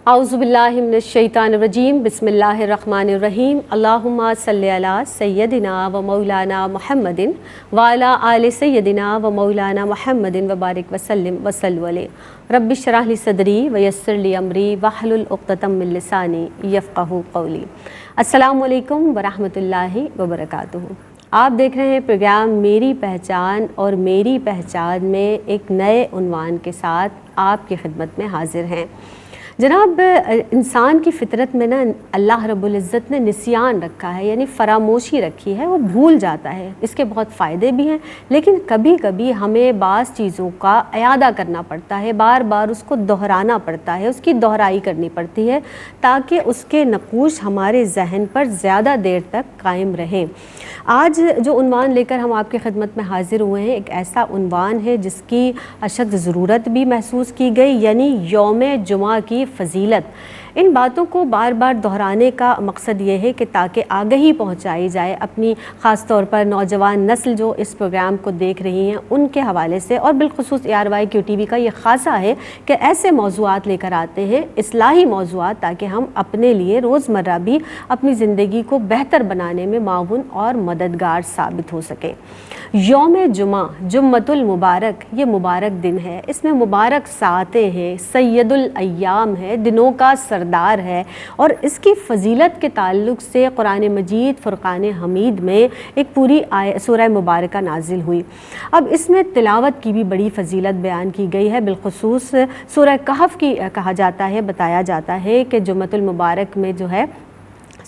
اعوذ باللہ من الشیطان الرجیم بسم اللہ الرحمن الرحیم اللہم صلی علی سیدنا و مولانا محمد وعلی آل سیدنا و مولانا محمد وبارک وسلم وصلو علیہ رب اشرح لی صدری ویسر لی امری واحلل عقدۃ من لسانی یفقہوا قولی۔ السلام علیکم ورحمۃ اللہ وبرکاتہ۔ آپ دیکھ رہے ہیں پروگرام میری پہچان، اور میری پہچان میں ایک نئے عنوان کے ساتھ آپ کی خدمت میں حاضر ہیں۔ جناب، انسان کی فطرت میں نا اللہ رب العزت نے نسیان رکھا ہے، یعنی فراموشی رکھی ہے، وہ بھول جاتا ہے۔ اس کے بہت فائدے بھی ہیں، لیکن کبھی کبھی ہمیں بعض چیزوں کا اعادہ کرنا پڑتا ہے، بار بار اس کو دہرانا پڑتا ہے، اس کی دہرائی کرنی پڑتی ہے تاکہ اس کے نقوش ہمارے ذہن پر زیادہ دیر تک قائم رہیں۔ آج جو عنوان لے کر ہم آپ کی خدمت میں حاضر ہوئے ہیں، ایک ایسا عنوان ہے جس کی اشد ضرورت بھی محسوس کی گئی، یعنی یوم جمعہ کی فضیلت۔ ان باتوں کو بار بار دہرانے کا مقصد یہ ہے کہ تاکہ آگہی پہنچائی جائے اپنی، خاص طور پر نوجوان نسل جو اس پروگرام کو دیکھ رہی ہیں ان کے حوالے سے، اور بالخصوص ARYQTV کا یہ خاصہ ہے کہ ایسے موضوعات لے کر آتے ہیں، اصلاحی موضوعات، تاکہ ہم اپنے لیے روزمرہ بھی اپنی زندگی کو بہتر بنانے میں معاون اور مددگار ثابت ہو سکیں۔ یوم جمعہ، جمعۃ المبارک، یہ مبارک دن ہے، اس میں مبارک ساعتیں ہیں، سید الایام ہے، دنوں کا سردار ہے، اور اس کی فضیلت کے تعلق سے قرآن مجید فرقان حمید میں ایک پوری سورہ مبارکہ نازل ہوئی۔ اب اس میں تلاوت کی بھی بڑی فضیلت بیان کی گئی ہے، بالخصوص سورہ کہف کی کہا جاتا ہے، بتایا جاتا ہے کہ جمعۃ المبارک میں جو ہے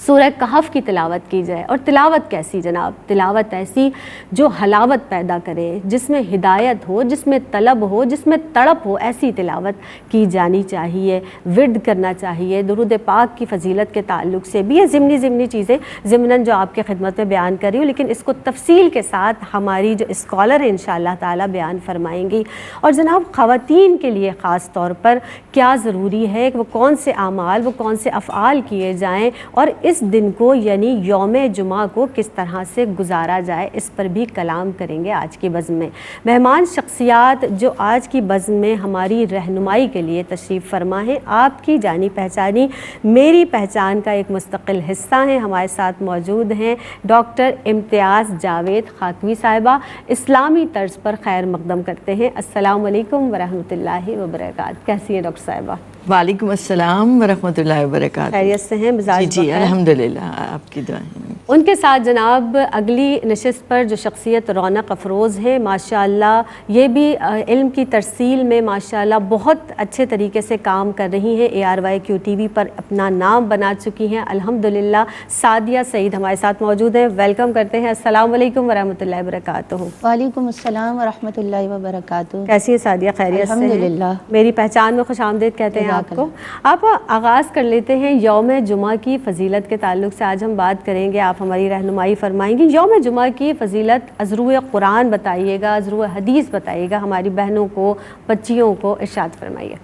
سورہ کہف کی تلاوت کی جائے۔ اور تلاوت کیسی جناب؟ تلاوت ایسی جو حلاوت پیدا کرے، جس میں ہدایت ہو، جس میں طلب ہو، جس میں تڑپ ہو، ایسی تلاوت کی جانی چاہیے، ورد کرنا چاہیے۔ درود پاک کی فضیلت کے تعلق سے بھی یہ ضمنی چیزیں ضمناً جو آپ کی خدمت میں بیان کر رہی ہوں، لیکن اس کو تفصیل کے ساتھ ہماری جو اسکالر ہیں انشاءاللہ تعالی بیان فرمائیں گی۔ اور جناب، خواتین کے لیے خاص طور پر کیا ضروری ہے، وہ کون سے اعمال، وہ کون سے افعال کیے جائیں، اور اس دن کو یعنی یوم جمعہ کو کس طرح سے گزارا جائے، اس پر بھی کلام کریں گے آج کی بزم میں۔ مہمان شخصیات جو آج کی بزم میں ہماری رہنمائی کے لیے تشریف فرما ہیں، آپ کی جانی پہچانی میری پہچان کا ایک مستقل حصہ ہیں، ہمارے ساتھ موجود ہیں ڈاکٹر امتیاز جاوید خاکوی صاحبہ، اسلامی طرز پر خیر مقدم کرتے ہیں۔ السلام علیکم ورحمۃ اللہ وبرکاتہ۔ کیسی ہیں ڈاکٹر صاحبہ؟ وعلیکم السلام ورحمۃ اللہ وبرکاتہ۔ خیریت سے ہیں؟ مزاج جی الحمدللہ، آپ کی دعائیں۔ ان کے ساتھ جناب اگلی نشست پر جو شخصیت رونق افروز ہے، ماشاءاللہ یہ بھی علم کی ترسیل میں ماشاءاللہ بہت اچھے طریقے سے کام کر رہی ہیں، ARYQTV پر اپنا نام بنا چکی ہیں الحمدللہ۔ سعدیہ سعید ہمارے ساتھ موجود ہیں، ویلکم کرتے ہیں۔ السلام علیکم ورحمۃ اللہ وبرکاتہ۔ وعلیکم السلام ورحمۃ اللہ وبرکاتہ۔ کیسی ہیں سعدیہ؟ خیریت سے ہیں؟ الحمدللہ۔ میری پہچان میں خوش آمدید کہتے ہیں آپ کو۔ آپ آغاز کر لیتے ہیں یوم جمعہ کی فضیلت کے تعلق سے، آج ہم بات کریں گے، آپ ہماری رہنمائی فرمائیں گی۔ یوم جمعہ کی فضیلت از روئے قرآن بتائیے گا، از روئے حدیث بتائیے گا ہماری بہنوں کو، بچیوں کو، ارشاد فرمائیے۔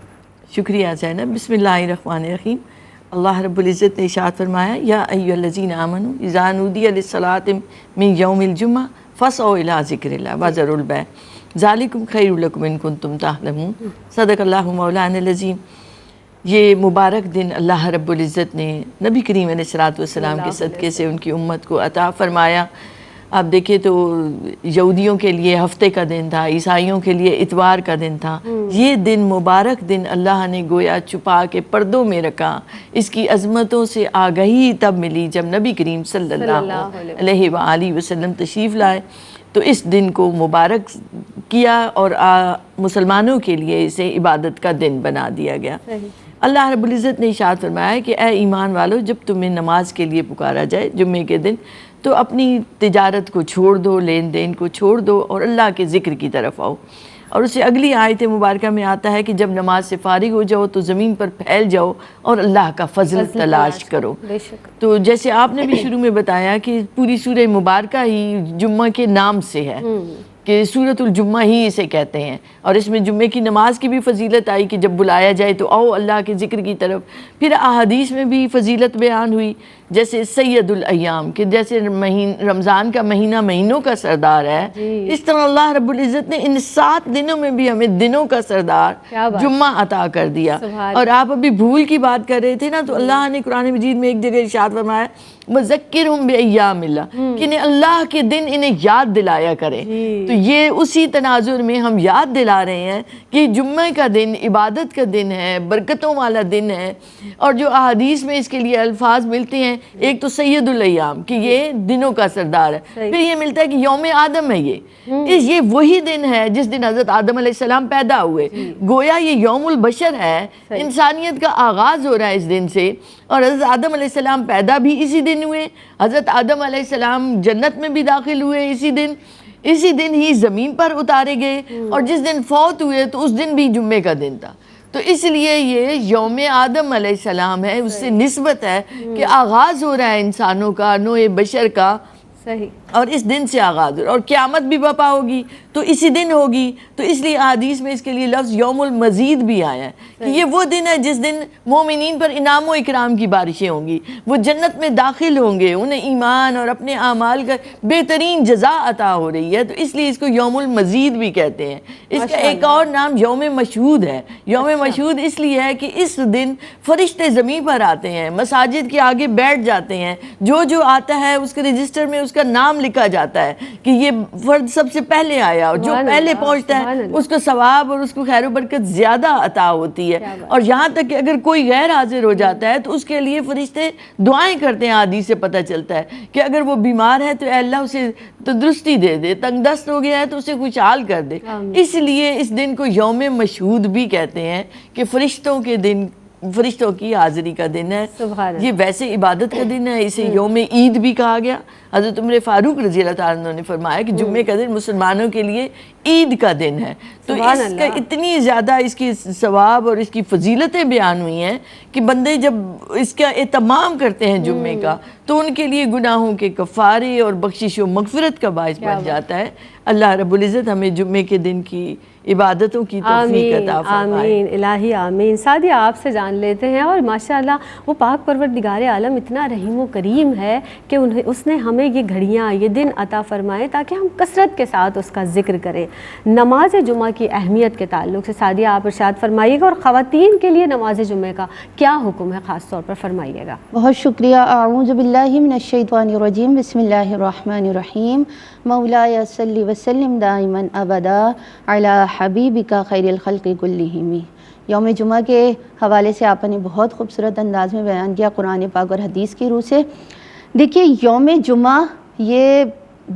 شکریہ زینب۔ بسم اللہ الرحمن الرحیم۔ اللہ رب العزت نے ارشاد فرمایا، یا ایھا الذین آمنوا اذا نودی للصلاۃ من یوم الجمعہ فاسعوا الی ذکر اللہ وذروا البیع ذالکم خیر لکم ان کنتم تعلمون۔ صدق اللہ مولانا العظیم۔ یہ مبارک دن اللہ رب العزت نے نبی کریم علیہ الصلوۃ والسلام کے صدقے سے ان کی امت کو عطا فرمایا۔ آپ دیکھیں تو یہودیوں کے لیے ہفتے کا دن تھا، عیسائیوں کے لیے اتوار کا دن تھا۔ یہ دن مبارک دن اللہ نے گویا چھپا کے پردوں میں رکھا۔ اس کی عظمتوں سے آگہی تب ملی جب نبی کریم صلی اللہ علیہ وآلہ وسلم تشریف لائے، تو اس دن کو مبارک کیا اور مسلمانوں کے لیے اسے عبادت کا دن بنا دیا گیا۔ اللہ رب العزت نے ارشاد فرمایا کہ اے ایمان والو، جب تمہیں نماز کے لیے پکارا جائے جمعے کے دن، تو اپنی تجارت کو چھوڑ دو، لین دین کو چھوڑ دو، اور اللہ کے ذکر کی طرف آؤ۔ اور اسے اگلی آیت مبارکہ میں آتا ہے کہ جب نماز سے فارغ ہو جاؤ تو زمین پر پھیل جاؤ اور اللہ کا فضل تلاش کرو۔ تو جیسے آپ نے بھی شروع میں بتایا کہ پوری سورہ مبارکہ ہی جمعہ کے نام سے ہے، کہ سورۃ الجمعہ ہی اسے کہتے ہیں، اور اس میں جمعے کی نماز کی بھی فضیلت آئی کہ جب بلایا جائے تو آؤ اللہ کے ذکر کی طرف۔ پھر احادیث میں بھی فضیلت بیان ہوئی جیسے سید الایام کہ جیسے رمضان کا مہینہ مہینوں کا سردار ہے، اس طرح اللہ رب العزت نے ان 7 دنوں میں بھی ہمیں دنوں کا سردار جمعہ عطا کر دیا۔ اور آپ ابھی بھول کی بات کر رہے تھے نا، تو اللہ نے قرآن مجید میں ایک جگہ ارشاد فرمایا وَذَكِّرْهُمْ بِأَيَّامِ اللَّهِ کہ انہیں اللہ کے دن انہیں یاد دلایا کریں۔ تو یہ اسی تناظر میں ہم یاد دلا رہے ہیں کہ جمعہ کا دن عبادت کا دن ہے، برکتوں والا دن ہے، اور جو احادیث میں اس کے لیے الفاظ ملتے ہیں، ایک تو سید الایام کہ یہ دنوں کا سردار ہے، پھر یہ ملتا ہے کہ یوم آدم ہے، یہ وہی دن ہے جس دن حضرت آدم علیہ السلام پیدا ہوئے، گویا یہ یوم البشر ہے، انسانیت کا آغاز ہو رہا ہے اس دن سے۔ اور حضرت آدم علیہ السلام پیدا بھی اسی دن ہوئے، حضرت آدم علیہ السلام جنت میں بھی داخل ہوئے اسی دن ہی زمین پر اتارے گئے، اور جس دن فوت ہوئے تو اس دن بھی جمعے کا دن تھا۔ تو اس لیے یہ یوم آدم علیہ السلام ہے، اس سے نسبت ہے کہ آغاز ہو رہا ہے انسانوں کا، نوع بشر کا، اور اس دن سے آغاز اور قیامت بھی برپا ہوگی تو اسی دن ہوگی۔ تو اس لیے احادیث میں اس کے لیے لفظ یوم المزید بھی آیا ہے کہ یہ وہ دن ہے جس دن مومنین پر انعام و اکرام کی بارشیں ہوں گی، وہ جنت میں داخل ہوں گے، انہیں ایمان اور اپنے اعمال کا بہترین جزا عطا ہو رہی ہے، تو اس لیے اس کو یوم المزید بھی کہتے ہیں۔ اس کا ایک اور نام یوم مشہود ہے۔ یوم مشہود اس لیے ہے کہ اس دن فرشتے زمین پر آتے ہیں، مساجد کے آگے بیٹھ جاتے ہیں، جو آتا ہے اس کے رجسٹر میں اس کا نام لکھا جاتا ہے کہ یہ فرد سب سے پہلے آیا، اور جو پہلے پہنچتا ہے اس کو ثواب اور اس کو خیر و برکت زیادہ عطا ہوتی ہے۔ اور یہاں تک کہ اگر کوئی غیر حاضر ہو جاتا ہے تو اس کے لیے فرشتے دعائیں کرتے ہیں، حدیث سے پتہ چلتا ہے کہ اگر وہ بیمار ہے تو اے اللہ اسے تندرستی دے دے، تنگ دست ہو گیا ہے تو اسے خوشحال کر دے۔ اس لیے اس دن کو یوم مشہود بھی کہتے ہیں کہ فرشتوں کے دن، فرشتوں کی حاضری کا دن ہے۔ یہ ویسے عبادت کا دن ہے، اسے یوم عید بھی کہا گیا۔ حضرت عمر فاروق رضی اللہ تعالیٰ عنہ نے فرمایا کہ جمعے کا دن مسلمانوں کے لیے عید کا دن ہے۔ تو اس کا اتنی زیادہ اس کی ثواب اور اس کی فضیلتیں بیان ہوئی ہیں کہ بندے جب اس کا اہتمام کرتے ہیں جمعے کا تو ان کے لیے گناہوں کے کفارے اور بخشش و مغفرت کا باعث بن جاتا ہے۔ اللہ رب العزت ہمیں جمعے کے دن کی عبادتوں کی توفیق عطا فرمائے۔ آمین الہی آمین۔ سعدیہ آپ سے جان لیتے ہیں، اور ماشاءاللہ وہ پاک پروردگار عالم اتنا رحیم و کریم ہے کہ اس نے ہمیں یہ گھڑیاں، یہ دن عطا فرمائے تاکہ ہم کثرت کے ساتھ اس کا ذکر کریں۔ نماز جمعہ کی اہمیت کے تعلق سے سعدیہ آپ ارشاد فرمائیے گا، اور خواتین کے لیے نماز جمعہ کا کیا حکم ہے خاص طور پر فرمائیے گا۔ بہت شکریہ۔ اعوذ باللہ من الشیطان الرجیم، بسم اللہ الرحمن الرحیم۔ مولایا صلی وسلم دائما ابدا علی حبیبک خیر الخلق کلہم۔ یوم جمعہ کے حوالے سے آپ نے بہت خوبصورت انداز میں بیان کیا قرآن پاک اور حدیث کی روح سے۔ دیکھیے یوم جمعہ یہ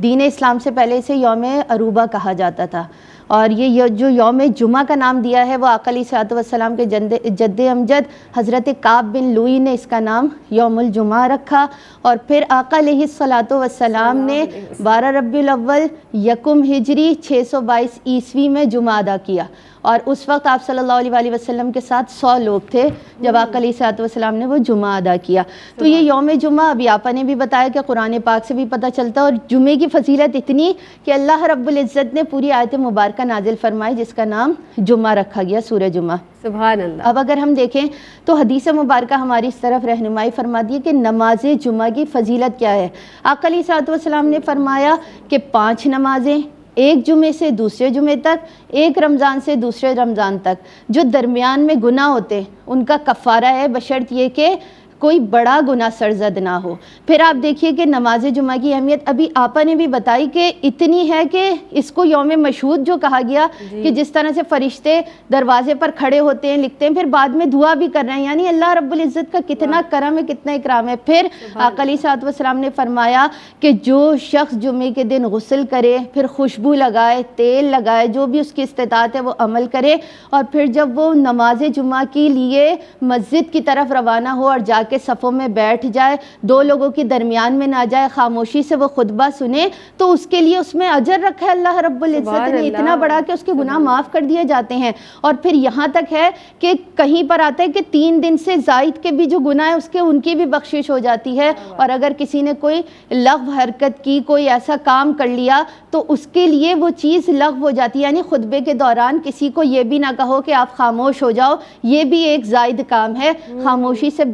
دین اسلام سے پہلے اسے یوم عروبہ کہا جاتا تھا، اور یہ جو یوم جمعہ کا نام دیا ہے وہ آقا علیہ الصلوۃ والسلام کے جد امجد حضرت کعب بن لوئی نے اس کا نام یوم الجمعہ رکھا، اور پھر آقا علیہ الصلوۃ والسلام نے 12 ربیع الاول یکم ہجری 622 عیسوی میں جمعہ ادا کیا، اور اس وقت آپ صلی اللہ علیہ وسلم کے ساتھ 100 لوگ تھے جب آقا علیہ الصلوۃ والسلام نے وہ جمعہ ادا کیا۔ تو یہ یوم جمعہ ابھی آپا نے بھی بتایا کہ قرآن پاک سے بھی پتہ چلتا ہے، اور جمعے کی فضیلت اتنی کہ اللہ رب العزت نے پوری آیت مبارکہ نازل فرمائی جس کا نام جمعہ رکھا گیا، سورہ جمعہ۔ سبحان اللہ۔ اب اگر ہم دیکھیں تو حدیث مبارکہ ہماری اس طرف رہنمائی فرما دی کہ نماز جمعہ کی فضیلت کیا ہے۔ آقا علیہ الصلوۃ والسلام نے فرمایا کہ 5 نمازیں، ایک جمعے سے دوسرے جمعے تک، ایک رمضان سے دوسرے رمضان تک، جو درمیان میں گناہ ہوتے ان کا کفارہ ہے، بشرط یہ کہ کوئی بڑا گناہ سرزد نہ ہو۔ پھر آپ دیکھیے کہ نماز جمعہ کی اہمیت ابھی آپا نے بھی بتائی کہ اتنی ہے کہ اس کو یوم مشہود جو کہا گیا کہ جس طرح سے فرشتے دروازے پر کھڑے ہوتے ہیں، لکھتے ہیں، پھر بعد میں دعا بھی کر رہے ہیں، یعنی اللہ رب العزت کا کتنا کرم ہے، کتنا اکرام ہے۔ پھر آقا علیہ الصلوۃ والسلام نے فرمایا کہ جو شخص جمعے کے دن غسل کرے، پھر خوشبو لگائے، تیل لگائے، جو بھی اس کی استطاعت ہے وہ عمل کرے، اور پھر جب وہ نماز جمعہ کے لیے مسجد کی طرف روانہ ہو اور جا کے صفوں میں بیٹھ جائے، 2 لوگوں کے درمیان میں نہ جائے، خاموشی سے وہ خطبہ سنے، تو اس کے لیے اس میں اجر رکھا ہے اللہ رب العزت نے اتنا بڑا کہ اس کے گناہ معاف کر دیے جاتے ہیں۔ اور پھر یہاں تک ہے کہ کہیں پر آتا ہے کہ 3 دن سے زائد کے بھی جو گناہ ہے اس کے ان کی بھی بخشش ہو جاتی ہے، اور اگر کسی نے کوئی لغو حرکت کی، کوئی ایسا کام کر لیا تو اس کے لیے وہ چیز لغو ہو جاتی ہے، یعنی خطبے کے دوران کسی کو یہ بھی نہ کہو کہ آپ خاموش ہو جاؤ، یہ بھی ایک زائد کام ہے، خاموشی سے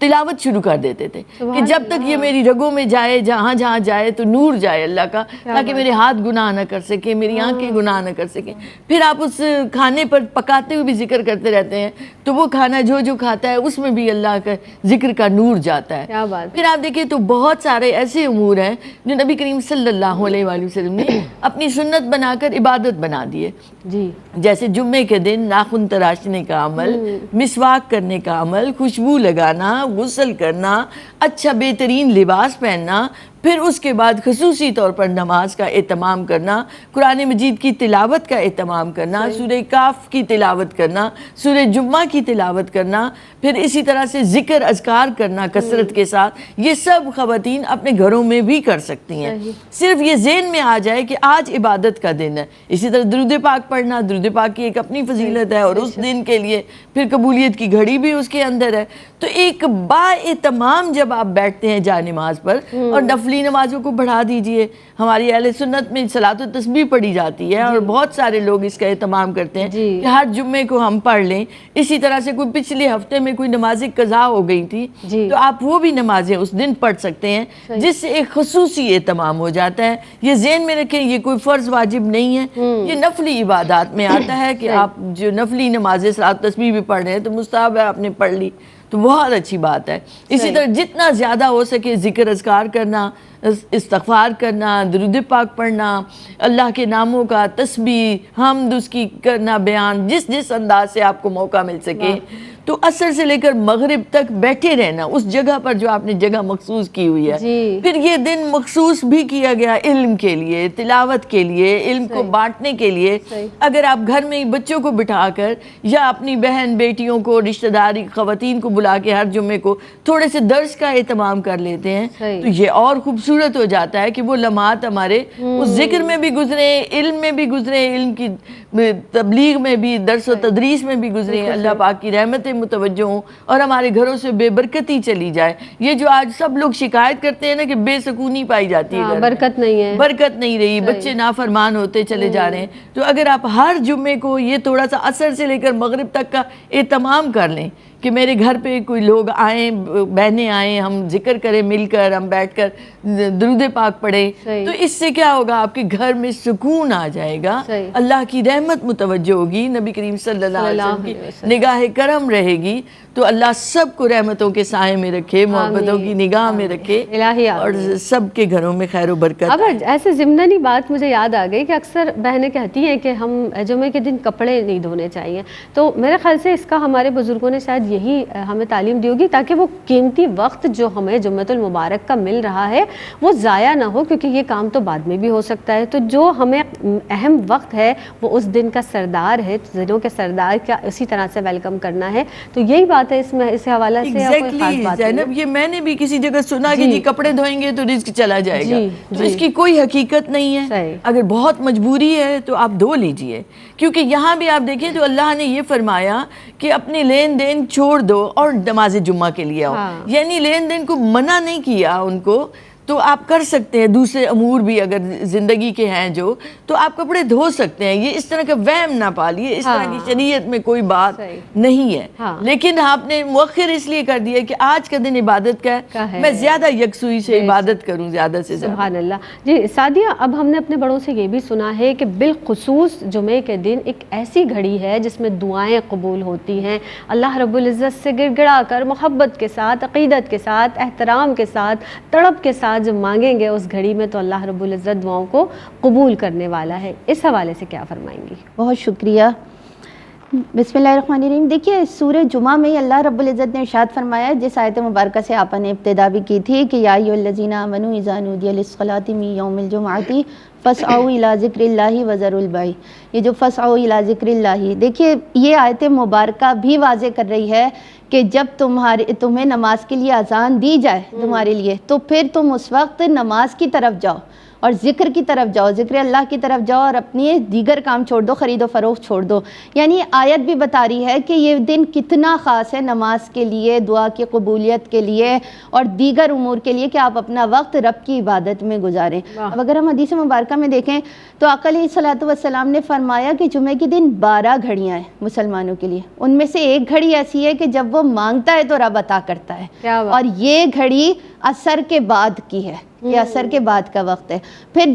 تلاوت شروع کر دیتے تھے کہ جب تک یہ میری رگوں میں جائے، جہاں جہاں جائے تو نور جائے اللہ کا، تاکہ میرے ہاتھ گناہ نہ کر سکے، میری آنکھیں گناہ نہ کر سکیں۔ پھر آپ اس کھانے پر پکاتے ہوئے بھی ذکر کرتے رہتے ہیں، تو وہ کھانا جو جو کھاتا ہے اس میں بھی اللہ کا ذکر کا نور جاتا ہے۔ پھر آپ دیکھیں تو بہت سارے ایسے امور ہیں جو نبی کریم صلی اللہ علیہ وآلہ وسلم نے اپنی سنت بنا کر عبادت بنا دیے، جیسے جمعے کے دن ناخن تراشنے کا عمل، مسواک کرنے کا عمل، خوشبو لگانا، غسل کرنا، اچھا بہترین لباس پہننا، پھر اس کے بعد خصوصی طور پر نماز کا اہتمام کرنا، قرآن مجید کی تلاوت کا اہتمام کرنا، سورہ کاف کی تلاوت کرنا، سورہ جمعہ کی تلاوت کرنا، پھر اسی طرح سے ذکر اذکار کرنا کثرت کے ساتھ، یہ سب خواتین اپنے گھروں میں بھی کر سکتی ہیں۔ صرف یہ ذہن میں آ جائے کہ آج عبادت کا دن ہے۔ اسی طرح درود پاک پڑھنا، درود پاک کی ایک اپنی فضیلت ہے، اور اس دن کے لیے پھر قبولیت کی گھڑی بھی اس کے اندر ہے۔ تو ایک با اہتمام جب آپ بیٹھتے ہیں جا نماز پر، اور نفلی نمازوں کو بڑھا دیجئے، ہماری اہل سنت میں صلاۃ و تسبیح پڑھی جاتی ہے، اور بہت سارے لوگ اس کا اہتمام کرتے ہیں کہ ہر جمعے کو ہم پڑھ لیں۔ اسی طرح سے کوئی پچھلے ہفتے میں کوئی نمازیں قضا ہو گئی تھی تو آپ وہ بھی نمازیں اس دن پڑھ سکتے ہیں، جس سے ایک خصوصی اہتمام ہو جاتا ہے۔ یہ ذہن میں رکھیں، یہ کوئی فرض واجب نہیں ہے، یہ نفلی عبادات میں آتا ہے کہ آپ جو نفلی نمازیں صلاۃ و تسبیح بھی پڑھ رہے ہیں تو مستحب ہے آپ نے پڑھ لی، تو بہت اچھی بات ہے۔ اسی طرح جتنا زیادہ ہو سکے ذکر اذکار کرنا، استغفار کرنا، درود پاک پڑھنا، اللہ کے ناموں کا تسبیح حمد اس کی کرنا بیان، جس جس انداز سے آپ کو موقع مل سکے۔ تو عصر سے لے کر مغرب تک بیٹھے رہنا اس جگہ پر جو آپ نے جگہ مخصوص کی ہوئی ہے۔ پھر یہ دن مخصوص بھی کیا گیا علم کے لیے، تلاوت کے لیے، علم کو بانٹنے کے لیے۔ اگر آپ گھر میں بچوں کو بٹھا کر یا اپنی بہن بیٹیوں کو، رشتہ داری خواتین کو بلا کے ہر جمعے کو تھوڑے سے درس کا اہتمام کر لیتے ہیں تو یہ اور خوبصورت ہو جاتا ہے کہ وہ لمحات ہمارے اس ذکر میں بھی گزرے، علم میں بھی گزرے، علم کی تبلیغ میں بھی، درس و تدریس میں بھی گزرے، اللہ پاک کی رحمتیں متوجہ ہوں اور ہمارے گھروں سے بے برکتی چلی جائے۔ یہ جو آج سب لوگ شکایت کرتے ہیں نا کہ بے سکونی پائی جاتی ہے، برکت نہیں ہے، برکت نہیں رہی، بچے نافرمان ہوتے چلے جا رہے ہیں، تو اگر آپ ہر جمعے کو یہ تھوڑا سا عصر سے لے کر مغرب تک کا اہتمام کر لیں کہ میرے گھر پہ کوئی لوگ آئیں، بہنیں آئیں، ہم ذکر کریں مل کر، ہم بیٹھ کر درود پاک پڑھیں، تو اس سے کیا ہوگا، آپ کے گھر میں سکون آ جائے گا، اللہ کی رحمت متوجہ ہوگی، نبی کریم صلی اللہ علیہ وسلم کی نگاہ کرم رہے گی، تو اللہ سب کو رحمتوں کے سائے میں رکھے، محبتوں کی نگاہ میں رکھے، اور سب کے گھروں میں خیر و برکت۔ اب ایسے ضمنی بات مجھے یاد آ گئی کہ اکثر بہنیں کہتی ہیں کہ ہم جمعے کے دن کپڑے نہیں دھونے چاہیے، تو میرے خیال سے اس کا ہمارے بزرگوں نے شاید یہی ہمیں تعلیم دی ہوگی تاکہ وہ قیمتی وقت جو ہمیں جمعۃ المبارک کا مل رہا ہے وہ ضائع نہ ہو، کیونکہ یہ کام تو بعد میں بھی ہو سکتا ہے۔ تو جو ہمیں اہم وقت ہے وہ اس دن کا سردار ہے، دنوں کے سردار کا اسی طرح سے ویلکم کرنا ہے، تو یہی بات ہے اس میں، اس حوالے سے کوئی خاص بات زینب، یہ میں نے بھی کسی جگہ سنا کہ جی کپڑے دھوئیں گے تو رزق چلا جائے گا، تو اس کی کوئی حقیقت نہیں ہے۔ اگر بہت مجبوری ہے تو آپ دھو لیجئے، کیونکہ یہاں بھی آپ دیکھیں تو اللہ نے یہ فرمایا کہ اپنے لین دین چھوڑ دو اور نماز جمعہ کے لیے آؤ، یعنی لین دین کو منع نہیں کیا ان کو، تو آپ کر سکتے ہیں، دوسرے امور بھی اگر زندگی کے ہیں جو، تو آپ کپڑے دھو سکتے ہیں، یہ اس طرح کا وہم نہ پالیے، اس طرح کی شریعت میں کوئی بات نہیں ہے، لیکن آپ نے مؤخر اس لیے کر دیا کہ آج کا دن عبادت کا ہے، میں زیادہ یکسوئی سے عبادت کروں، زیادہ سے زیادہ۔ سبحان اللہ۔ جی سعدیہ، اب ہم نے اپنے بڑوں سے یہ بھی سنا ہے کہ بالخصوص جمعے کے دن ایک ایسی گھڑی ہے جس میں دعائیں قبول ہوتی ہیں، اللہ رب العزت سے گڑ گڑا کر، محبت کے ساتھ، عقیدت کے ساتھ، احترام کے ساتھ، تڑپ کے ساتھ جب مانگیں گے اس گھڑی میں تو اللہ رب العزت دعاؤں کو قبول کرنے والا ہے، اس حوالے سے کیا فرمائیں گی؟ بہت شکریہ۔ بسم اللہ الرحمن الرحیم۔ دیکھیے سورہ جمعہ میں اللہ رب العزت نے ارشاد فرمایا، جس آیت مبارکہ سے آپ نے ابتدا بھی کی تھی کہ یا ایھا الذین آمنوا اذا نودی للصلاۃ من یوم الجمعۃ فاسعوا الی ذکر اللہ وذروا البیع، یہ جو فاسعوا الی ذکر اللہ، دیکھیے یہ آیت مبارکہ بھی واضح کر رہی ہے کہ جب تمہیں نماز کے لیے اذان دی جائے تمہارے لیے تو پھر تم اس وقت نماز کی طرف جاؤ، اور ذکر کی طرف جاؤ، ذکر اللہ کی طرف جاؤ اور اپنی دیگر کام چھوڑ دو، خرید و فروخت چھوڑ دو۔ یعنی آیت بھی بتا رہی ہے کہ یہ دن کتنا خاص ہے نماز کے لیے، دعا کی قبولیت کے لیے اور دیگر امور کے لیے کہ آپ اپنا وقت رب کی عبادت میں گزاریں۔ اب اگر ہم حدیث مبارکہ میں دیکھیں تو آقا علیہ الصلوۃ والسلام نے فرمایا کہ جمعے کے دن 12 گھڑیاں ہیں مسلمانوں کے لیے، ان میں سے ایک گھڑی ایسی ہے کہ جب وہ مانگتا ہے تو رب عطا کرتا ہے، اور یہ گھڑی عصر کے بعد کی ہے، یہ عصر کے بعد کا وقت ہے۔ پھر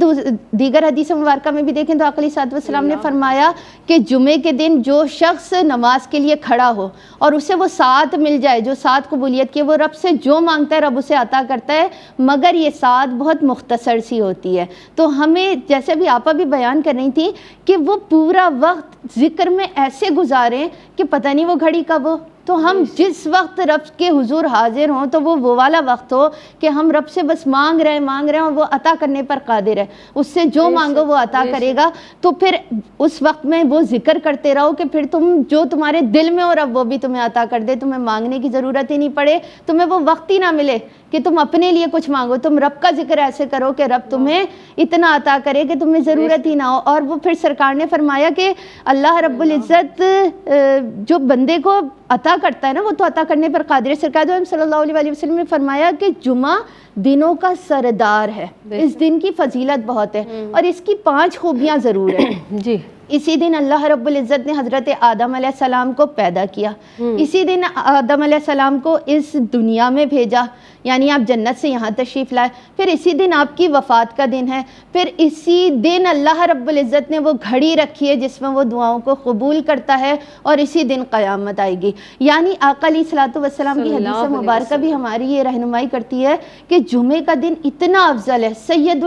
دیگر حدیث مبارکہ میں بھی دیکھیں تو آقا علیہ الصلوۃ والسلام نے فرمایا کہ جمعے کے دن جو شخص نماز کے لیے کھڑا ہو اور اسے وہ ساتھ مل جائے، جو ساتھ قبولیت کی، وہ رب سے جو مانگتا ہے رب اسے عطا کرتا ہے، مگر یہ ساتھ بہت مختصر سی ہوتی ہے۔ تو ہمیں جیسے بھی آپا بھی بیان کر رہی تھی کہ وہ پورا وقت ذکر میں ایسے گزاریں کہ پتہ نہیں وہ گھڑی کب ہو، تو ہم جس وقت رب کے حضور حاضر ہوں تو وہ والا وقت ہو کہ ہم رب سے بس مانگ رہے ہیں اور وہ عطا کرنے پر قادر ہے، اس سے جو مانگو وہ عطا کرے گا۔ تو پھر اس وقت میں وہ ذکر کرتے رہو کہ پھر تم جو تمہارے دل میں ہو رب وہ بھی تمہیں عطا کر دے، تمہیں مانگنے کی ضرورت ہی نہیں پڑے، تمہیں وہ وقت ہی نہ ملے کہ تم اپنے لیے کچھ مانگو، تم رب کا ذکر ایسے کرو کہ رب تمہیں اتنا عطا کرے کہ تمہیں ضرورت ہی نہ ہو۔ اور وہ پھر سرکار نے فرمایا کہ اللہ رب العزت جو بندے کو عطا کرتا ہے نا وہ تو عطا کرنے پر قادر ہے۔ سرکار دو عالم صلی اللہ علیہ وسلم نے فرمایا کہ جمعہ دنوں کا سردار ہے، اس دن کی فضیلت بہت ہے اور اس کی 5 خوبیاں ضرور ہیں۔ جی، اسی دن اللہ رب العزت نے حضرت آدم علیہ السلام کو پیدا کیا، اسی دن آدم علیہ السلام کو اس دنیا میں بھیجا، یعنی آپ جنت سے یہاں تشریف لائے، پھر اسی دن آپ کی وفات کا دن ہے، پھر اسی دن اللہ رب العزت نے وہ گھڑی رکھی ہے جس میں وہ دعاؤں کو قبول کرتا ہے اور اسی دن قیامت آئے گی۔ یعنی آقا علیہ الصلوۃ والسلام کی حدیث مبارکہ بھی ہماری یہ رہنمائی کرتی ہے کہ جمعے کا دن اتنا افضل ہے، سید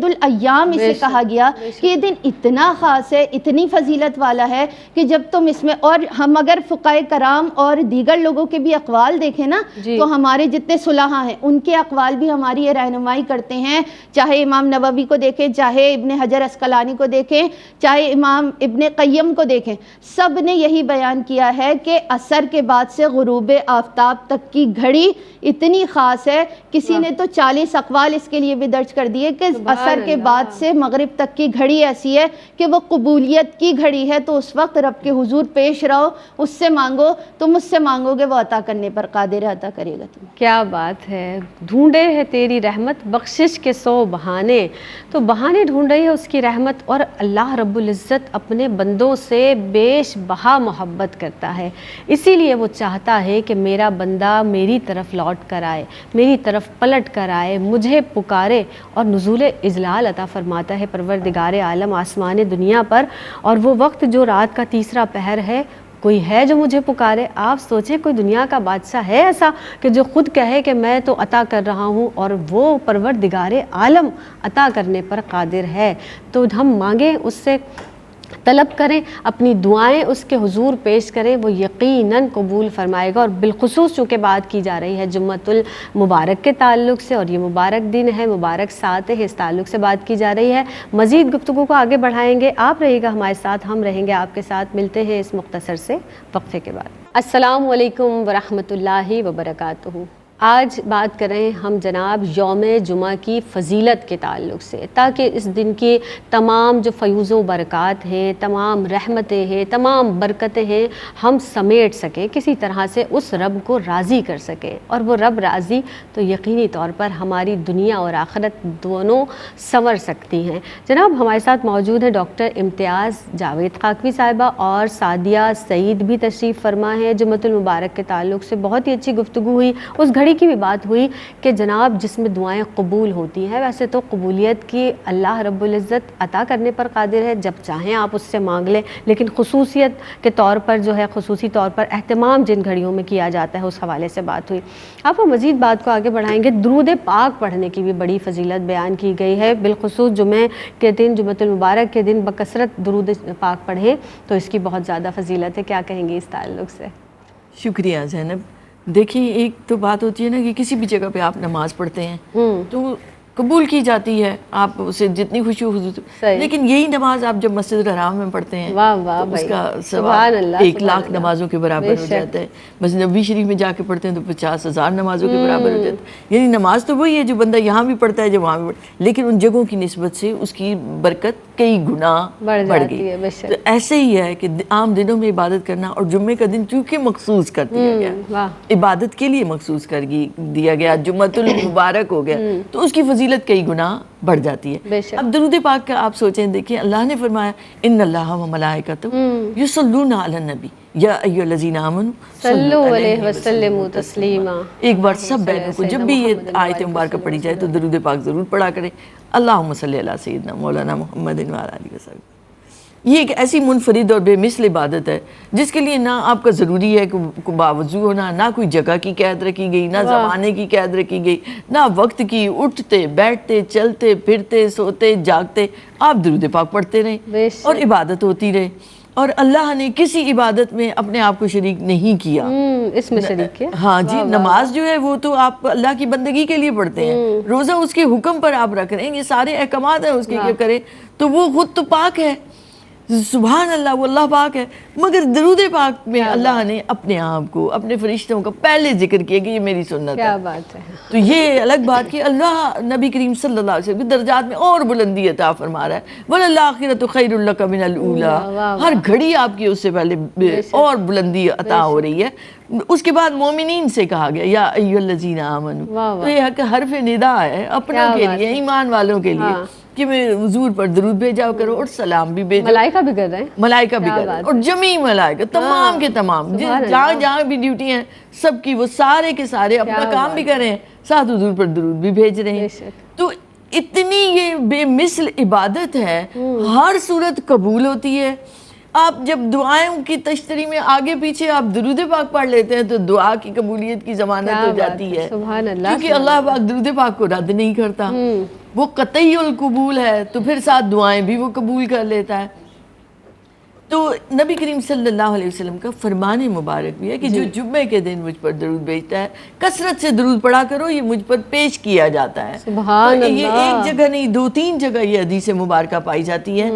الایام اسے کہا گیا کہ یہ دن اتنا خاص ہے، اتنی فضیلت والا ہے کہ جب تم اس میں، اور ہم اگر فقہائے کرام اور دیگر لوگوں کے بھی اقوال دیکھیں نا تو ہمارے جتنے صلحاء ہیں ان کے اقوال بھی ہماری یہ رہنمائی کرتے ہیں، چاہے امام نووی کو دیکھیں، چاہے ابن حجر اسقلانی کو دیکھیں، چاہے امام ابن قیم کو دیکھیں، سب نے یہی بیان کیا ہے کہ عصر کے بعد سے غروب آفتاب تک کی گھڑی اتنی خاص ہے، کسی نے تو 40 اقوال اس کے لیے بھی درج کر دیے کہ عصر کے بعد سے مغرب تک کی گھڑی ایسی ہے کہ وہ قبولیت کی گھڑی ہے، تو اس وقت رب کے حضور پیش رہو، اس سے مانگو، تم اس سے مانگو گے وہ عطا کرنے پر قادر ہے، عطا کرے گا تمہیں۔ کیا بات ہے، ڈھونڈے ہے تیری رحمت بخشش کے 100 بہانے، تو بہانے ڈھونڈ رہی ہے اس کی رحمت، اور اللہ رب العزت اپنے بندوں سے بیش بہا محبت کرتا ہے، اسی لیے وہ چاہتا ہے کہ میرا بندہ میری طرف لوٹ کر آئے، میری طرف پلٹ کر آئے، مجھے پکارے، اور نزول اجلال عطا فرماتا ہے پروردگار عالم آسمان دنیا پر، اور وہ وقت جو رات کا تیسرا پہر ہے، کوئی ہے جو مجھے پکارے۔ آپ سوچیں کوئی دنیا کا بادشاہ ہے ایسا کہ جو خود کہے کہ میں تو عطا کر رہا ہوں، اور وہ پروردگار عالم عطا کرنے پر قادر ہے، تو ہم مانگیں اس سے، طلب کریں، اپنی دعائیں اس کے حضور پیش کریں، وہ یقیناً قبول فرمائے گا۔ اور بالخصوص چونکہ بات کی جا رہی ہے جمعۃ المبارک کے تعلق سے، اور یہ مبارک دن ہے، مبارک ساتھ ہے، اس تعلق سے بات کی جا رہی ہے، مزید گفتگو کو آگے بڑھائیں گے، آپ رہیے گا ہمارے ساتھ، ہم رہیں گے آپ کے ساتھ، ملتے ہیں اس مختصر سے وقفے کے بعد۔ السلام علیکم ورحمۃ اللہ وبرکاتہ۔ آج بات کریں ہم جناب یوم جمعہ کی فضیلت کے تعلق سے، تاکہ اس دن کی تمام جو فیوز و برکات ہیں، تمام رحمتیں ہیں، تمام برکتیں ہیں، ہم سمیٹ سکیں، کسی طرح سے اس رب کو راضی کر سکیں، اور وہ رب راضی تو یقینی طور پر ہماری دنیا اور آخرت دونوں سنور سکتی ہیں۔ جناب ہمارے ساتھ موجود ہیں ڈاکٹر امتیاز جاوید خاکوی صاحبہ اور سعدیہ سعید بھی تشریف فرما ہیں۔ جمعۃ المبارک کے تعلق سے بہت ہی اچھی گفتگو ہوئی، اس گھڑی کی بھی بات ہوئی کہ جناب جس میں دعائیں قبول ہوتی ہیں، ویسے تو قبولیت کی اللہ رب العزت عطا کرنے پر قادر ہے، جب چاہیں آپ اس سے مانگ لیں، لیکن خصوصیت کے طور پر جو ہے، خصوصی طور پر اہتمام جن گھڑیوں میں کیا جاتا ہے، اس حوالے سے بات ہوئی۔ آپ وہ مزید بات کو آگے بڑھائیں گے، درود پاک پڑھنے کی بھی بڑی فضیلت بیان کی گئی ہے، بالخصوص جمعہ کے دن، جمعۃ المبارک کے دن بکثرت درود پاک پڑھیں تو اس کی بہت زیادہ فضیلت ہے، کیا کہیں گے اس تعلق سے؟ شکریہ زینب۔ دیکھیں ایک تو بات ہوتی ہے نا کہ کسی بھی جگہ پہ آپ نماز پڑھتے ہیں تو قبول کی جاتی ہے، آپ اسے جتنی خوشی صحیح۔ لیکن یہی نماز آپ جب مسجد الحرام میں پڑھتے ہیں واہ واہ تو اس بھائی، کا سبحان ثواب اللہ، 1 لاکھ سبحان نمازوں کے برابر بے ہو شک۔ جاتا ہے۔ مسجد نبوی شریف میں جا کے پڑھتے ہیں تو 50,000 نمازوں کے برابر ہو جاتا ہے۔ یعنی نماز تو وہی ہے جو بندہ یہاں بھی پڑھتا ہے جو وہاں بھی پڑھتا ہے، لیکن ان جگہوں کی نسبت سے اس کی برکت کئی گنا بڑھ بڑھ جاتی گئی۔ ہے، بے شک۔ تو ایسے ہی ہے کہ عام دنوں میں عبادت کرنا، اور جمعے کا دن چونکہ مخصوص کر دیا گیا، واہ، عبادت کے لیے مخصوص کر دیا گیا، جمعۃ المبارک ہو گیا، تو اس کی فضیلت کئی گنا بڑھ جاتی ہے۔ بے شک۔ اب درود پاک کا آپ سوچیں، دیکھیں اللہ نے فرمایا ان اللہ و ملائکتہ یصلون علی النبی یا ایھا الذین آمنوا صلو علیہ وسلم تسلیما۔ ایک بار سب بہنوں کو جب بھی یہ آیت مبارکہ پڑھی جائے تو درود پاک ضرور پڑھا کریں، اللہم صلی علی سیدنا مولانا محمد وعلی آلہ وصحبہ۔ یہ ایک ایسی منفرد اور بے مثل عبادت ہے جس کے لیے نہ آپ کا ضروری ہے کہ باوضو ہونا، نہ کوئی جگہ کی قید رکھی گئی، نہ زمانے کی قید رکھی گئی، نہ وقت کی۔ اٹھتے بیٹھتے چلتے پھرتے سوتے جاگتے آپ درود پاک پڑھتے بے رہیں شک۔ اور عبادت ہوتی رہے۔ اور اللہ نے کسی عبادت میں اپنے آپ کو شریک نہیں کیا۔ اس میں شریک ہے۔ ہاں جی، نماز جو ہے وہ تو آپ اللہ کی بندگی کے لیے پڑھتے ہیں، روزہ اس کے حکم پر آپ رکھ رہے ہیں، یہ سارے احکامات ہیں اس کے کہ کریں، تو وہ خود تو پاک ہے، سبحان اللہ، وہ اللہ پاک ہے۔ مگر درود پاک میں اللہ نے اپنے آپ کو، اپنے فرشتوں کا پہلے ذکر کیا کہ یہ میری سنت کیا ہے۔ بات ہے۔ تو یہ الگ بات کہ اللہ نبی کریم صلی اللہ علیہ وسلم کی درجات میں اور بلندی عطا فرما رہا ہے۔ وَلَلْآخِرَةُ خَيْرٌ لَكَ مِنَ الْأُولَىٰ، ہر گھڑی آپ کی اس سے پہلے اور بلندی عطا ہو رہی ہے۔ اس کے بعد مومنین سے کہا گیا یا ایھا الذین آمنوا، تو یہ حرف ندا ہے اپنوں کے لیے، ایمان والوں کے لیے، کہ میں حضور پر درود بھیجا کرو اور سلام بھی بھیجو۔ ملائکہ بھی کر رہے ہیں، ملائکہ بھی کر رہے ہیں، اور جمیع ملائکہ تمام کے تمام جہاں جہاں بھی ڈیوٹی ہیں سب کی، وہ سارے کے سارے اپنا کام بھی کر رہے ہیں، ساتھ حضور پر درود بھی بھیج رہے ہیں۔ تو اتنی یہ بے مثل عبادت ہے، ہر صورت قبول ہوتی ہے۔ آپ جب دعائیں کی تشتری میں آگے پیچھے آپ درود پاک پڑھ لیتے ہیں تو دعا کی قبولیت کی ضمانت ہو جاتی ہے، سبحان اللہ، کیونکہ اللہ پاک درود پاک کو رد نہیں کرتا، وہ قطعی القبول ہے، تو پھر ساتھ دعائیں بھی وہ قبول کر لیتا ہے۔ تو نبی کریم صلی اللہ علیہ وسلم کا فرمان مبارک بھی ہے کہ جو جمعے کے دن مجھ پر درود بھیجتا ہے، کثرت سے درود پڑھا کرو، یہ مجھ پر پیش کیا جاتا ہے۔ سبحان تو یہ اللہ، ایک جگہ نہیں، 2-3 جگہ یہ حدیث مبارکہ پائی جاتی ہے۔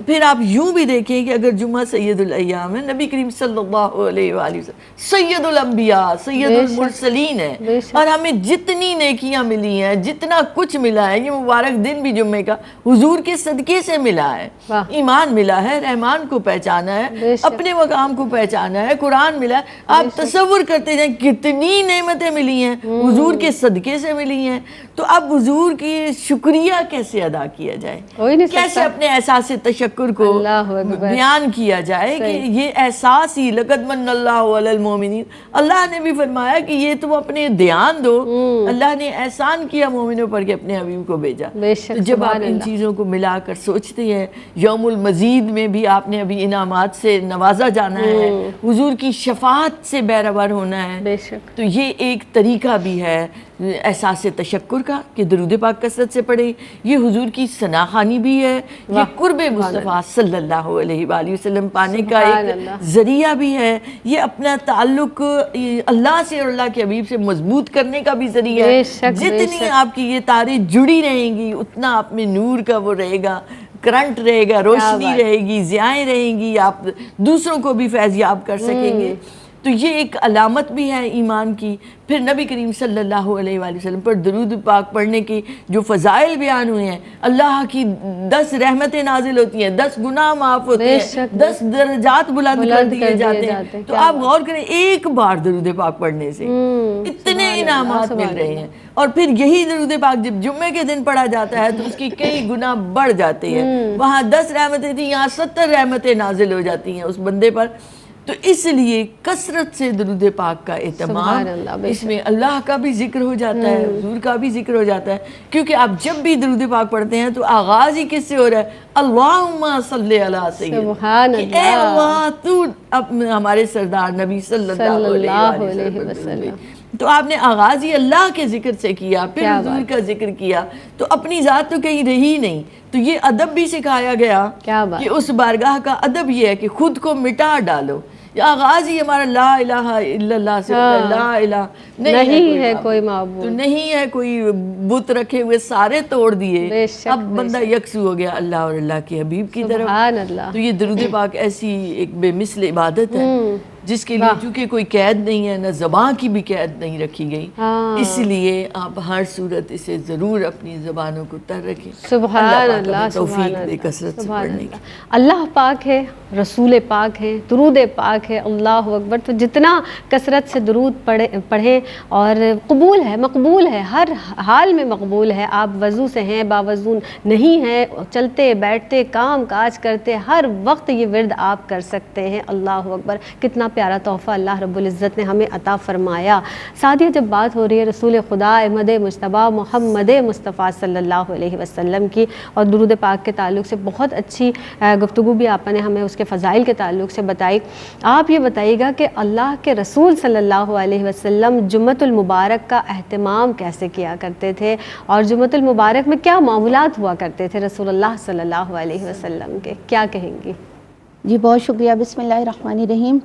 پھر آپ یوں بھی دیکھیں کہ اگر جمعہ سید الایام ہے، نبی کریم صلی اللہ علیہ وآلہ وسلم سید الانبیاء، سید المرسلین ہے، اور ہمیں جتنی نیکیاں ملی ہیں، جتنا کچھ ملا ہے، یہ مبارک دن بھی جمعے کا حضور کے صدقے سے ملا ہے۔ ایمان ملا ہے، رحمان کو پہچانا ہے، اپنے مقام کو پہچانا ہے، قرآن ملا ہے۔ آپ تصور کرتے جائیں کتنی نعمتیں ملی ہیں، حضور کے صدقے سے ملی ہیں۔ تو اب حضور کی شکریہ کیسے ادا کیا جائے، کیسے اپنے احساس تشکر کو بیان کیا جائے کہ یہ احساس ہی لقد من اللہ علی المومنین، اللہ نے بھی فرمایا کہ یہ تم اپنے دھیان دو، اللہ نے احسان کیا مومنوں پر کہ اپنے حبیب کو بھیجا۔ تو جب آپ ان چیزوں کو ملا کر سوچتے ہیں، یوم المزید میں بھی آپ نے ابھی انعامات سے نوازا جانا ہے، حضور کی شفاعت سے بہرور ہونا ہے، تو یہ ایک طریقہ بھی ہے احساس تشکر کا کہ درود پاک کثرت سے پڑھیں۔ یہ حضور کی ثناخوانی بھی ہے، یہ قرب مصطفیٰ صلی اللہ علیہ وآلہ وسلم پانے کا ایک ذریعہ بھی ہے، یہ اپنا تعلق اللہ سے اور اللہ کے حبیب سے مضبوط کرنے کا بھی ذریعہ ہے۔ جتنی آپ کی یہ تاریں جڑی رہیں گی اتنا آپ میں نور کا وہ رہے گا، کرنٹ رہے گا، روشنی رہے گی، ضیائیں رہیں گی، آپ دوسروں کو بھی فیضیاب کر سکیں گے۔ تو یہ ایک علامت بھی ہے ایمان کی۔ پھر نبی کریم صلی اللہ علیہ وآلہ وسلم پر درود پاک پڑھنے کی جو فضائل بیان ہوئے ہیں، اللہ کی 10 رحمتیں نازل ہوتی ہیں، 10 گناہ معاف ہوتے ہیں، 10 درجات بلند کر دیے جاتے ہیں۔ تو آپ غور کریں، ایک بار درود پاک پڑھنے سے اتنے انعامات مل رہے ہیں، اور پھر یہی درود پاک جب جمعے کے دن پڑھا جاتا ہے تو اس کی کئی گنا بڑھ جاتے ہیں۔ وہاں 10 رحمتیں تھیں، یہاں 70 رحمتیں نازل ہو جاتی ہیں اس بندے پر۔ تو اس لیے کثرت سے درود پاک کا اہتمام، اس میں اللہ کا بھی ذکر ہو جاتا ہے، حضور کا بھی ذکر ہو جاتا ہے، کیونکہ آپ جب بھی درود پاک پڑھتے ہیں تو آغاز ہی کس سے ہو رہا ہے؟ اللہم صلی علی سیدنا، کہ اے اللہ تو ہمارے سردار نبی صلی اللہ علیہ وسلم۔ تو آپ نے آغاز ہی اللہ کے ذکر سے کیا، پھر حضور کا ذکر کیا، تو اپنی ذات تو کہیں رہی نہیں۔ تو یہ ادب بھی سکھایا گیا کہ اس بارگاہ کا ادب یہ ہے کہ خود کو مٹا ڈالو، آغاز ہی ہمارا لا الہ الا اللہ سے ہوتا ہے، لا الہ نہیں ہے کوئی معبود، تو نہیں ہے کوئی بت رکھے ہوئے سارے توڑ دیے، بے شک، اب بندہ یکسو ہو گیا اللہ اور اللہ کے حبیب کی طرف. سبحان اللہ. تو یہ درود پاک ایسی ایک بے مثل عبادت ہے جس کے لیے چونکہ کوئی قید نہیں ہے، نہ زبان کی بھی قید نہیں رکھی گئی، اس لیے آپ ہر صورت اسے ضرور اپنی زبانوں کو تر رکھیں. سبحان اللہ، ہمیں توفیق سبحان دے کثرت سے سبحان پڑھنے کی. اللہ پاک ہے، رسول پاک ہے، درود پاک ہے، اللہ اکبر. تو جتنا کثرت سے درود پڑھیں اور قبول ہے، مقبول ہے، ہر حال میں مقبول ہے. آپ وضو سے ہیں، باوضو نہیں ہیں، چلتے بیٹھتے کام کاج کرتے ہر وقت یہ ورد آپ کر سکتے ہیں. اللہ اکبر. کتنا پیارا تحفہ اللہ رب العزت نے ہمیں عطا فرمایا. ساتھیو، جب بات ہو رہی ہے رسول خدا احمد مجتبیٰ محمد مصطفیٰ صلی اللہ علیہ وسلم کی اور درود پاک کے تعلق سے بہت اچھی گفتگو بھی آپ نے ہمیں اس کے فضائل کے تعلق سے بتائی. آپ یہ بتائیے گا کہ اللہ کے رسول صلی اللہ علیہ وسلم جمعۃ المبارک کا اہتمام کیسے کیا کرتے تھے اور جمعۃ المبارک میں کیا معاملات ہوا کرتے تھے رسول اللہ صلی اللہ علیہ وسلم کے، کیا کہیں گی؟ جی بہت شکریہ. بسم اللہ الرحمن الرحیم.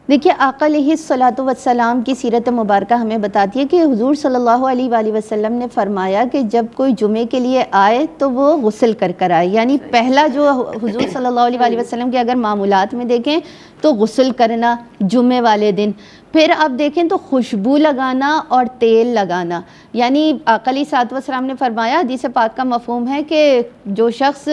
دیکھیے آقا علیہ الصلاۃ والسلام کی سیرت مبارکہ ہمیں بتاتی ہے کہ حضور صلی اللہ علیہ وآلہ وسلم نے فرمایا کہ جب کوئی جمعے کے لیے آئے تو وہ غسل کر آئے. یعنی پہلا جو حضور صلی اللہ علیہ وآلہ وسلم کے اگر معمولات میں دیکھیں تو غسل کرنا جمعے والے دن، پھر آپ دیکھیں تو خوشبو لگانا اور تیل لگانا. یعنی آقا علیہ الصلوۃ والسلام نے فرمایا، حدیث پاک کا مفہوم ہے کہ جو شخص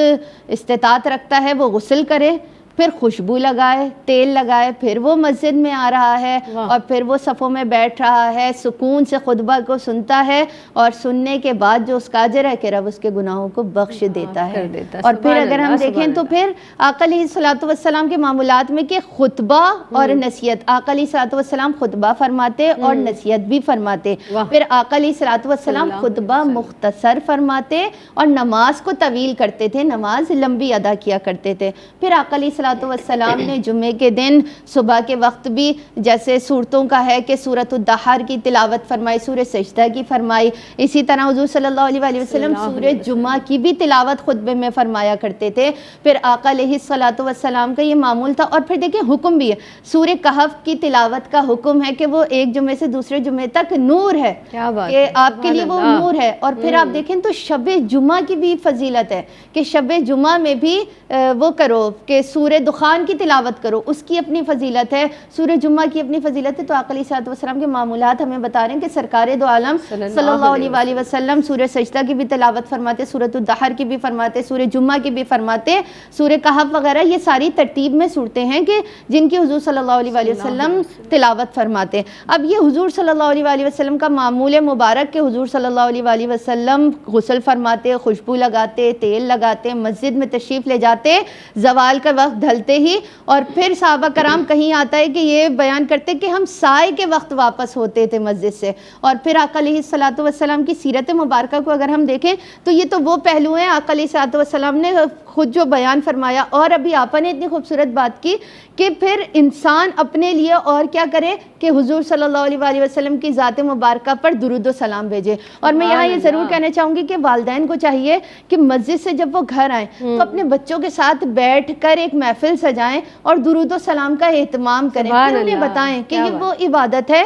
استطاعت رکھتا ہے وہ غسل کرے، پھر خوشبو لگائے، تیل لگائے، پھر وہ مسجد میں آ رہا ہے اور پھر وہ صفوں میں بیٹھ رہا ہے، سکون سے خطبہ کو سنتا ہے اور سننے کے بعد جو اس کا اجر ہے کہ رب اس کے گناہوں کو بخش دیتا ہے. اور پھر اگر ہم دیکھیں تو پھر آقا علیہ الصلوۃ والسلام کے معمولات میں کہ خطبہ اور نصیحت، آقا علیہ الصلوۃ والسلام خطبہ فرماتے اور نصیحت بھی فرماتے. پھر آقا علیہ الصلوۃ والسلام خطبہ مختصر فرماتے اور نماز کو طویل کرتے تھے، نماز لمبی ادا کیا کرتے تھے. پھر آقا علیہ والسلام نے جمعے کے دن صبح کے وقت بھی جیسے صورتوں کا ہے کہ سورۃ الدحر کی تلاوت فرمائی، سورہ سجدہ کی فرمائی. اسی طرح حضور صلی اللہ علیہ وآلہ وسلم سورہ جمعہ کی بھی تلاوت خطبے میں فرمایا کرتے تھے. پھر آقا علیہ الصلوۃ والسلام کا یہ معمول تھا. اور پھر دیکھیں حکم بھی ہے، سورہ کہف کی تلاوت کا حکم ہے کہ وہ ایک جمعے سے دوسرے جمعے تک نور ہے کہ آپ کے لیے وہ نور ہے. اور پھر آپ دیکھیں تو شب جمعہ کی بھی فضیلت ہے کہ شب جمعہ میں بھی وہ کرو کہ سورہ دخان کی تلاوت کرو، اس کی اپنی فضیلت ہے، سورہ جمعہ کی اپنی فضیلت ہے. تو آقا علیہ الصلوۃ والسلام کے معمولات ہمیں بتا رہے ہیں کہ سرکار دو عالم صلی اللہ علیہ وآلہ وسلم سورہ سجدہ کی بھی تلاوت فرماتے، سورۃ الدحر کی بھی فرماتے، سورہ جمعہ کی بھی فرماتے، سورہ کہف وغیرہ. یہ ساری ترتیب میں صورتیں ہیں کہ جن کی حضور صلی اللہ علیہ وآلہ وسلم تلاوت فرماتے. اب یہ حضور صلی اللہ علیہ وآلہ وسلم کا معمول مبارک کہ حضور صلی اللہ علیہ وآلہ وسلم غسل فرماتے، خوشبو لگاتے، تیل لگاتے، مسجد میں تشریف لے جاتے زوال کا وقت ڈھلتے ہی. اور پھر صحابہ کرام کہیں آتا ہے کہ یہ بیان کرتے کہ ہم سائے کے وقت واپس ہوتے تھے مسجد سے. اور پھر آقا علیہ الصلوۃ والسلام کی سیرت مبارکہ کو اگر ہم دیکھیں تو یہ تو وہ پہلو ہیں آقا علیہ الصلوۃ والسلام نے خود جو بیان فرمایا. اور ابھی آپا نے اتنی خوبصورت بات کی کہ پھر انسان اپنے لیے اور کیا کرے کہ حضور صلی اللہ علیہ وآلہ وسلم کی ذات مبارکہ پر درود و سلام بھیجے. اور میں یہاں یہ ضرور کہنا چاہوں گی کہ والدین کو چاہیے کہ مسجد سے جب وہ گھر آئیں تو اپنے بچوں کے ساتھ بیٹھ کر ایک محفل سجائیں اور درود و سلام کا اہتمام کریں. پھر انہیں بتائیں کہ یہ وہ عبادت ہے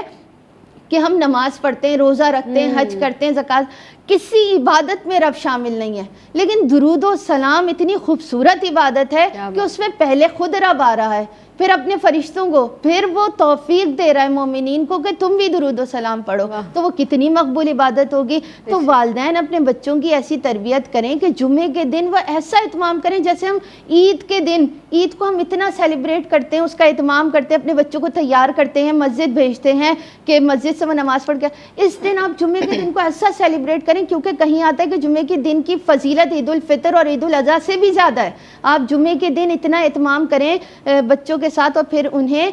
کہ ہم نماز پڑھتے ہیں، روزہ رکھتے ہیں، حج کرتے ہیں، زکوٰۃ، کسی عبادت میں رب شامل نہیں ہے، لیکن درود و سلام اتنی خوبصورت عبادت ہے کہ اس میں پہلے خود رب آ رہا ہے، پھر اپنے فرشتوں کو، پھر وہ توفیق دے رہا ہے مومنین کو کہ تم بھی درود و سلام پڑھو. تو وہ کتنی مقبول عبادت ہوگی. تو والدین اپنے بچوں کی ایسی تربیت کریں کہ جمعے کے دن وہ ایسا اہتمام کریں جیسے ہم عید کے دن، عید کو ہم اتنا سیلیبریٹ کرتے ہیں، اس کا اہتمام کرتے ہیں، اپنے بچوں کو تیار کرتے ہیں، مسجد بھیجتے ہیں کہ مسجد سے وہ نماز پڑھ کے. اس دن آپ جمعے کے دن کو ایسا سیلیبریٹ کریں کیونکہ کہیں آتا ہے کہ جمعے کے دن کی فضیلت عید الفطر اور عید الاضحیٰ سے بھی زیادہ ہے. آپ جمعے کے دن اتنا اہتمام کریں بچوں کے ساتھ. اور پھر انہیں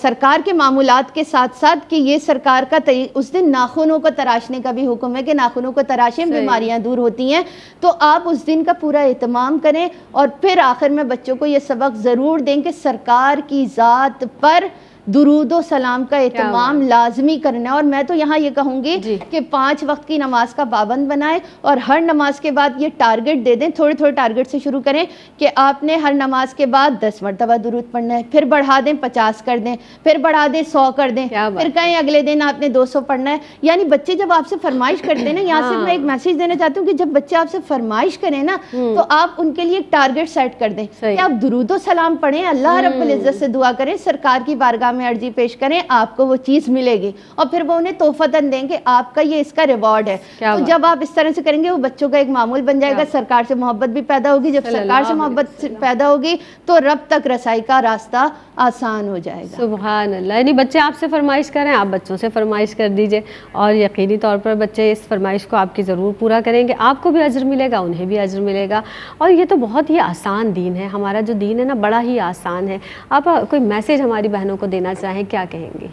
سرکار کے معمولات کے ساتھ ساتھ کہ یہ سرکار کا اس دن ناخنوں کو تراشنے کا بھی حکم ہے کہ ناخنوں کو تراشیں، بیماریاں دور ہوتی ہیں. تو آپ اس دن کا پورا اہتمام کریں اور پھر آخر میں بچوں کو یہ سبق ضرور دیں کہ سرکار کی ذات پر درود و سلام کا اہتمام لازمی کرنا ہے. اور میں تو یہاں یہ کہوں گی کہ 5 وقت کی نماز کا پابند بنائیں اور ہر نماز کے بعد یہ ٹارگٹ دے دیں, تھوڑے تھوڑے ٹارگٹ سے شروع کریں کہ آپ نے ہر نماز کے بعد 10 مرتبہ درود پڑھنا ہے, پھر بڑھا دیں 50 کر دیں, پھر بڑھا دیں 100 کر دیں, پھر کہیں اگلے دن آپ نے 200 پڑھنا ہے. یعنی بچے جب آپ سے فرمائش کرتے ہیں نا, یہاں سے میں ایک میسج دینا چاہتی ہوں کہ جب بچے آپ سے فرمائش کریں نا تو آپ ان کے لیے ایک ٹارگٹ سیٹ کر دیں کہ آپ درود و سلام پڑھیں, اللہ رب العزت سے دعا کریں, سرکار کی بارگاہ میں عرضی پیش کریں, آپ کو وہ چیز ملے گی اور پھر وہ انہیں تحفتاً دیں کہ آپ کا یہ اس کا ریوارڈ ہے. تو جب آپ اس طرح سے کریں گے وہ بچوں کا ایک معمول بن جائے گا, سرکار سے محبت بھی پیدا ہوگی, جب سرکار سے محبت پیدا ہوگی تو رب تک رسائی کا راستہ آسان ہو جائے گا. سبحان اللہ. یعنی بچے آپ سے فرمائش کریں, آپ بچوں سے فرمائش کر دیجئے اور یقینی طور پر بچے اس فرمائش کو آپ کی ضرور پورا کریں گے, آپ کو بھی اجر ملے گا, انہیں بھی اجر ملے گا. اور یہ تو بہت ہی آسان دین ہے, ہمارا جو دین ہے نا بڑا ہی آسان ہے. آپ کوئی میسیج ہماری بہنوں کو دینا چاہیں, کیا کہیں گے؟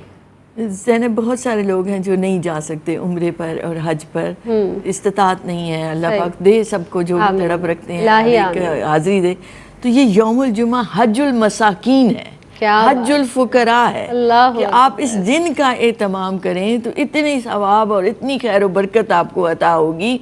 زینب, بہت سارے لوگ ہیں جو نہیں جا سکتے عمرے پر اور حج پر, استطاعت نہیں ہے. اللہ پاک دے سب کو جو تڑپ رکھتے ہیں ایک حاضری دے. تو یہ یوم الجمعہ حج المساکین ہے, حج الفقراء ہے, کہ آپ اس دن کا اہتمام کریں تو اتنی ثواب اور اتنی خیر و برکت آپ کو عطا ہوگی,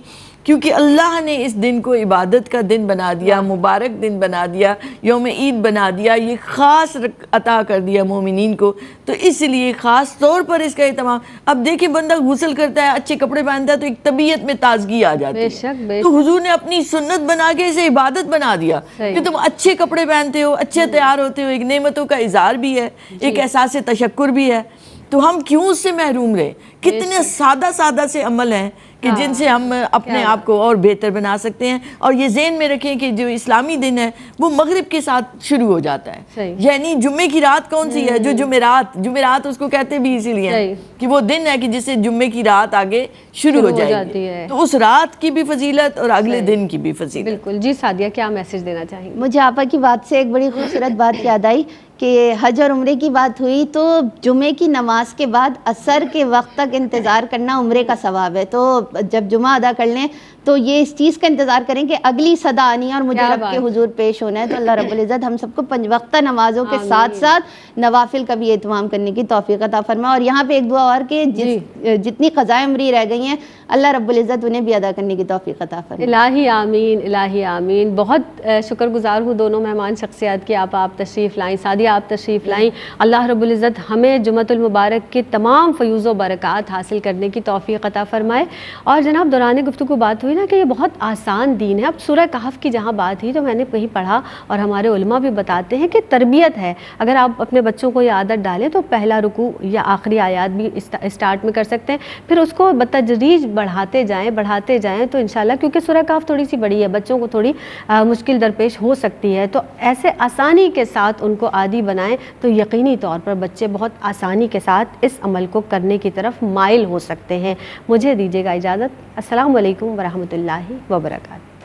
کیونکہ اللہ نے اس دن کو عبادت کا دن بنا دیا, مبارک دن بنا دیا, یوم عید بنا دیا, یہ خاص عطا کر دیا مومنین کو. تو اس لیے خاص طور پر اس کا اہتمام. اب دیکھیں بندہ غسل کرتا ہے, اچھے کپڑے پہنتا ہے تو ایک طبیعت میں تازگی آ جاتی ہے. تو حضور نے اپنی سنت بنا کے اسے عبادت بنا دیا کہ تم اچھے کپڑے پہنتے ہو, اچھے تیار ہوتے ہو, ایک نعمتوں کا اظہار بھی ہے, ایک احساس تشکر بھی ہے. تو ہم کیوں اس سے محروم رہے؟ کتنے سادہ سادہ سے عمل ہیں کہ جن سے ہم اپنے آپ کو اور بہتر بنا سکتے ہیں. اور یہ ذہن میں رکھیں کہ جو اسلامی دن ہے وہ مغرب کے ساتھ شروع ہو جاتا ہے. یعنی جمعے کی رات کون سی ہے؟ جو جمعرات اس کو کہتے بھی اسی لیے کہ وہ دن ہے کہ جس سے جمعے کی رات آگے شروع ہو جائے گی. تو اس رات کی بھی فضیلت اور اگلے دن کی بھی فضیلت. بالکل. جی سعدیہ, کیا میسج دینا چاہیں گے؟ مجھے آپا کی بات سے ایک بڑی خوبصورت بات یاد آئی کہ حج اور عمرے کی بات ہوئی تو جمعے کی نماز کے بعد عصر کے وقت تک انتظار کرنا عمرے کا ثواب ہے. تو جب جمعہ ادا کر لیں تو یہ اس چیز کا انتظار کریں کہ اگلی صدا آنی ہے اور مجھے رب کے حضور پیش ہونا ہے. تو اللہ رب العزت ہم سب کو 5 وقتہ نمازوں کے ساتھ ساتھ نوافل کا بھی اہتمام کرنے کی توفیق عطا فرمائے. اور یہاں پہ ایک دعا اور کہ جتنی قضائے عمری رہ گئی ہیں اللہ رب العزت انہیں بھی ادا کرنے کی توفیق عطا فرمائے. الہی آمین, الہی آمین. بہت شکر گزار ہوں دونوں مہمان شخصیات کی, آپ تشریف لائیں, سعدیہ آپ تشریف لائیں. اللہ رب العزت ہمیں جمعۃ المبارک کے تمام فیوز و برکات حاصل کرنے کی توفیق عطا فرمائے. اور جناب دوران گفتگو بات ہوئی نا کہ یہ بہت آسان دین ہے. اب سورہ کہف کی جہاں بات ہوئی تو میں نے کہیں پڑھا اور ہمارے علماء بھی بتاتے ہیں کہ تربیت ہے. اگر آپ اپنے بچوں کو یہ عادت ڈالیں تو پہلا رکوع یا آخری آیات بھی اسٹارٹ میں کر سکتے ہیں, پھر اس کو بتدریج بڑھاتے جائیں تو انشاءاللہ, کیونکہ سورہ کہف تھوڑی سی بڑی ہے, بچوں کو تھوڑی مشکل درپیش ہو سکتی ہے, تو ایسے آسانی کے ساتھ ان کو عادی بنائیں تو یقینی طور پر بچے بہت آسانی کے ساتھ اس عمل کو کرنے کی طرف مائل ہو سکتے ہیں. مجھے دیجیے گا اجازت. السلام علیکم ورحمۃ اللہ وبرکاتہ.